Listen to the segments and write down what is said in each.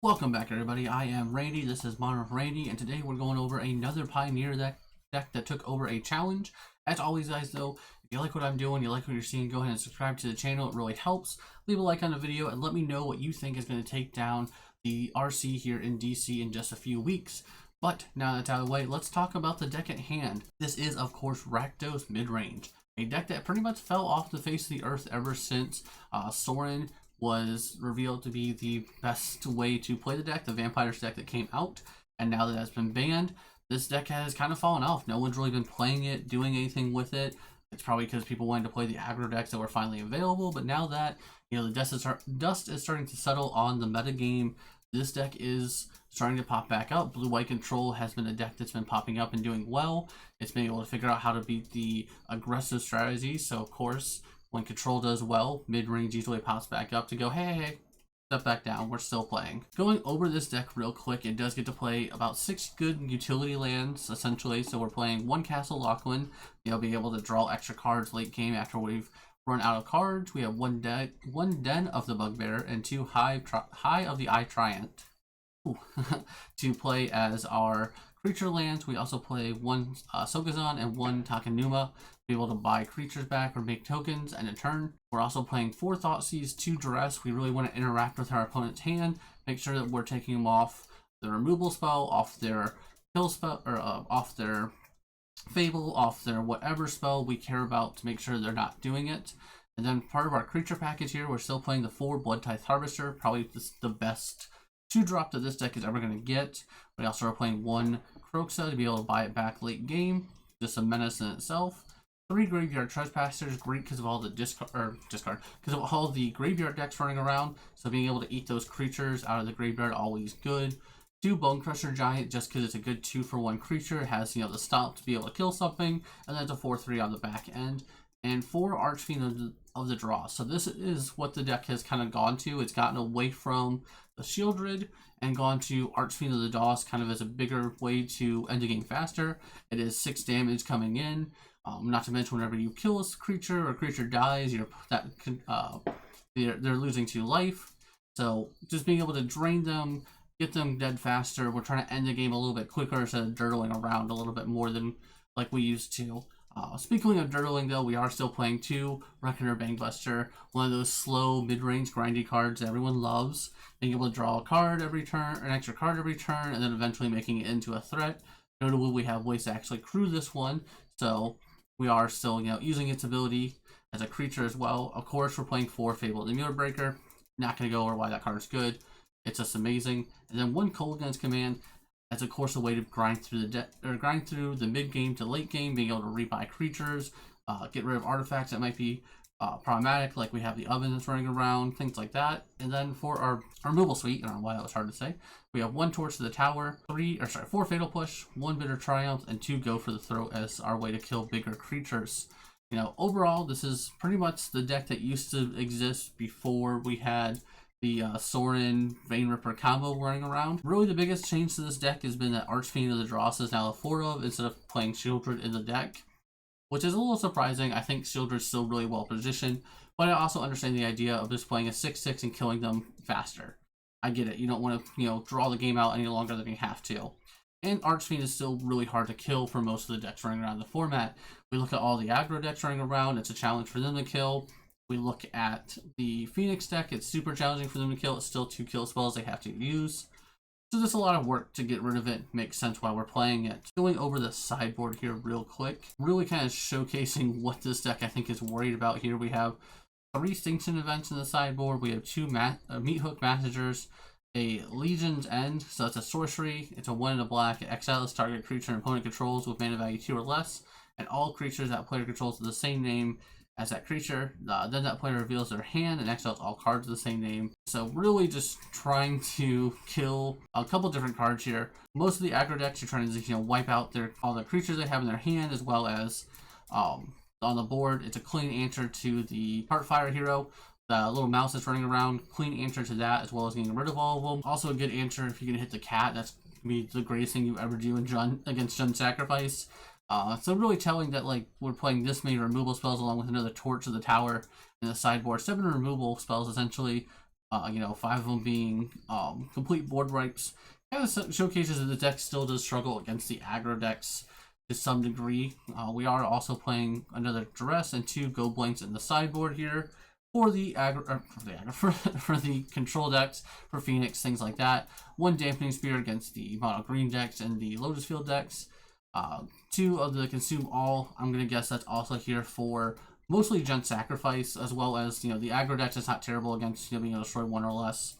Welcome back, everybody. I am Randy. This is Modern Randy, and today we're going over another Pioneer deck that took over a challenge. As always, guys, though, if you like what I'm doing, you like what you're seeing, go ahead and subscribe to the channel. It really helps. Leave a like on the video and let me know what you think is going to take down the RC here in DC in just a few weeks. But now that's out of the way, let's talk about the deck at hand. This is, of course, Rakdos Midrange, a deck that pretty much fell off the face of the earth ever since Sorin was revealed to be the best way to play the deck, the Vampires deck that came out, and now that has been banned, this deck has kind of fallen off. No one's really been playing it, doing anything with it. It's probably because people wanted to play the aggro decks that were finally available, but now that the dust is starting to settle on the meta game, this deck is starting to pop back up. Blue-White Control has been a deck that's been popping up and doing well. It's been able to figure out how to beat the aggressive strategies, so of course, when Control does well, mid-range usually pops back up to go, hey, step back down, we're still playing. Going over this deck real quick, it does get to play about 6 good utility lands, essentially. So we're playing 1 Castle Lochlin. You'll be able to draw extra cards late game after we've run out of cards. We have 1 Den of the Bugbear and 2 High of the Eye Triant to play as our creature lands. We also play 1 Sogazon and 1 Takenuma, be able to buy creatures back or make tokens in a turn. We're also playing 4 Thoughtseize, 2 Duress. We really want to interact with our opponent's hand, make sure that we're taking them off the removal spell, off their kill spell, or off their Fable, off their whatever spell we care about to make sure they're not doing it. And then part of our creature package here, we're still playing the 4 Bloodtithe Harvester, probably the best 2-drop that this deck is ever going to get. We also are playing 1 Kroxa to be able to buy it back late game, just a menace in itself. 3 Graveyard Trespassers, great because of all the because of all the graveyard decks running around. So being able to eat those creatures out of the graveyard, always good. 2 Bone Crusher Giant, just because it's a good 2-for-1 creature. It has the stomp to be able to kill something, and then it's a 4/3 on the back end. And 4 Archfiend of the Draw. So this is what the deck has kind of gone to. It's gotten away from the Shieldred and gone to Archfiend of the Draw kind of as a bigger way to end the game faster. It is 6 damage coming in. Not to mention, whenever you kill a creature or a creature dies, they're losing 2 life. So just being able to drain them, get them dead faster. We're trying to end the game a little bit quicker instead of dirtling around a little bit more than like we used to. Speaking of dirtling, though, we are still playing 2 Reckoner Bangbuster, one of those slow mid-range grindy cards that everyone loves. Being able to draw a card every turn, an extra card every turn, and then eventually making it into a threat. Notably, we have ways to actually crew this one, so we are still, using its ability as a creature as well. Of course, we're playing 4 Fabled Immutebreaker. Not going to go over why that card is good. It's just amazing. And then 1 Cold Guns Command. That's, of course, a way to grind through the mid game to late game, being able to rebuy creatures, get rid of artifacts that might be problematic, like we have the oven that's running around, things like that. And then for our removal suite, I don't know why that was hard to say, we have 1 Torch to the Tower, 4 Fatal Push, 1 Bitter Triumph, and 2 Go for the Throat as our way to kill bigger creatures. Overall, this is pretty much the deck that used to exist before we had the Sorin Vein Ripper combo running around. Really, the biggest change to this deck has been that Archfiend of the Dross is now a 4 of instead of playing Shieldred in the deck, which is a little surprising. I think Shieldred's still really well positioned, but I also understand the idea of just playing a 6/6 and killing them faster. I get it. You don't want to, draw the game out any longer than you have to. And Archfiend is still really hard to kill for most of the decks running around the format. We look at all the aggro decks running around, it's a challenge for them to kill. We look at the Phoenix deck, it's super challenging for them to kill. It's still 2 kill spells they have to use. So there's a lot of work to get rid of it. Makes sense why we're playing it. Going over the sideboard here real quick, really kind of showcasing what this deck I think is worried about here. We have 3 Extinction events in the sideboard. We have 2 Meat Hook Messengers, a Legion's End, so it's a sorcery. It's a 1 in a black. It exiles target creature and opponent controls with mana value 2 or less, and all creatures that player controls with the same name as that creature. Then that player reveals their hand and exiles all cards of the same name. So really just trying to kill a couple different cards here. Most of the aggro decks are trying to wipe out all the creatures they have in their hand, as well as on the board. It's a clean answer to the Heartfire hero. The little mouse that's running around, clean answer to that, as well as getting rid of all of them. Also a good answer if you can hit the cat. That's going to be the greatest thing you ever do against Jund Sacrifice. So really telling that we're playing this many removal spells along with another Torch of the Tower in the sideboard. 7 removal spells essentially You know, 5 of them being complete board wipes. Kind of showcases that the deck still does struggle against the aggro decks to some degree. We are also playing another Duress and 2 Go Blanks in the sideboard here for the for the control decks, for Phoenix, things like that. 1 Dampening Spear against the mono green decks and the Lotus Field decks. 2 of the Consume All. I'm gonna guess that's also here for mostly Gent Sacrifice, as well as, you know, the aggro decks is not terrible against, you know, being able to destroy 1 or less.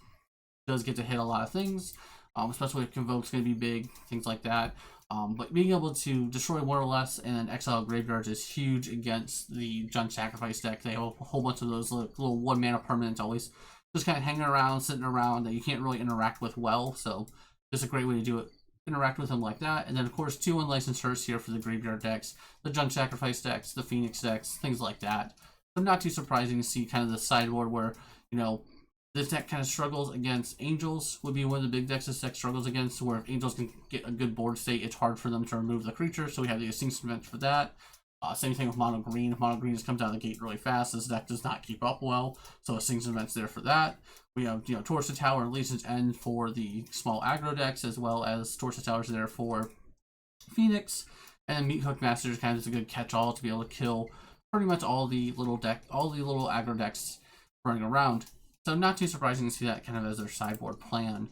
Does get to hit a lot of things, especially if Convoke's going to be big, things like that. But being able to destroy 1 or less and then exile graveyards is huge against the Gent Sacrifice deck. They have a whole bunch of those little 1 mana permanents always just kind of hanging around, sitting around that you can't really interact with well. So just a great way to do it. Interact with them like that. And then, of course, 2 unlicensed hearse here for the graveyard decks, the Gent Sacrifice decks, the Phoenix decks, things like that. So not too surprising to see kind of the sideboard where, you know, this deck kind of struggles against Angels, would be one of the big decks this deck struggles against, where if Angels can get a good board state, it's hard for them to remove the creature, so we have the Extinction Event for that. Same thing with Mono Green. If Mono Green just comes out of the gate really fast, this deck does not keep up well, so Extinction Event's there for that. We have, you know, Torch the Tower and Legion's End for the small aggro decks, as well as Torch the Tower's there for Phoenix. And then Meat Hook Master is kind of just a good catch-all to be able to kill pretty much all the little aggro decks running around. So not too surprising to see that kind of as their sideboard plan.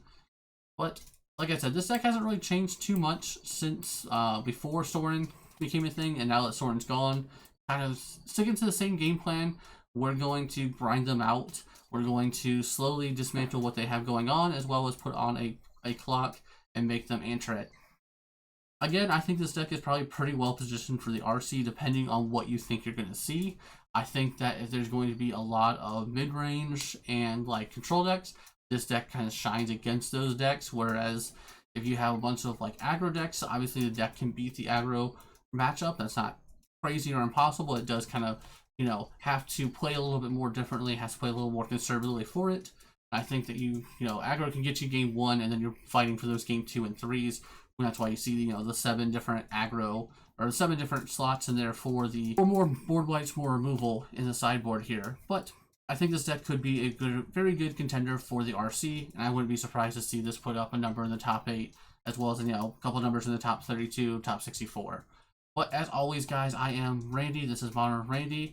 But like I said, this deck hasn't really changed too much since before Sorin became a thing, and now that Sorin's gone, kind of sticking to the same game plan. We're going to grind them out. We're going to slowly dismantle what they have going on, as well as put on a clock and make them answer it. Again, I think this deck is probably pretty well positioned for the RC, depending on what you think you're going to see. I think that if there's going to be a lot of mid-range and like control decks, this deck kind of shines against those decks. Whereas if you have a bunch of like aggro decks, obviously the deck can beat the aggro matchup. That's not crazy or impossible. It does kind of, you know, have to play a little bit more differently, has to play a little more conservatively for it. I think that you know, aggro can get you game 1, and then you're fighting for those game 2 and 3s. And that's why you see, you know, the 7 different aggro, or 7 different slots in there for more board wipes, more removal in the sideboard here. But I think this deck could be a very good contender for the RC, and I wouldn't be surprised to see this put up a number in the top 8, as well as, you know, a couple numbers in the top 32, top 64. But as always, guys, I am Randy. This is Modern Randy.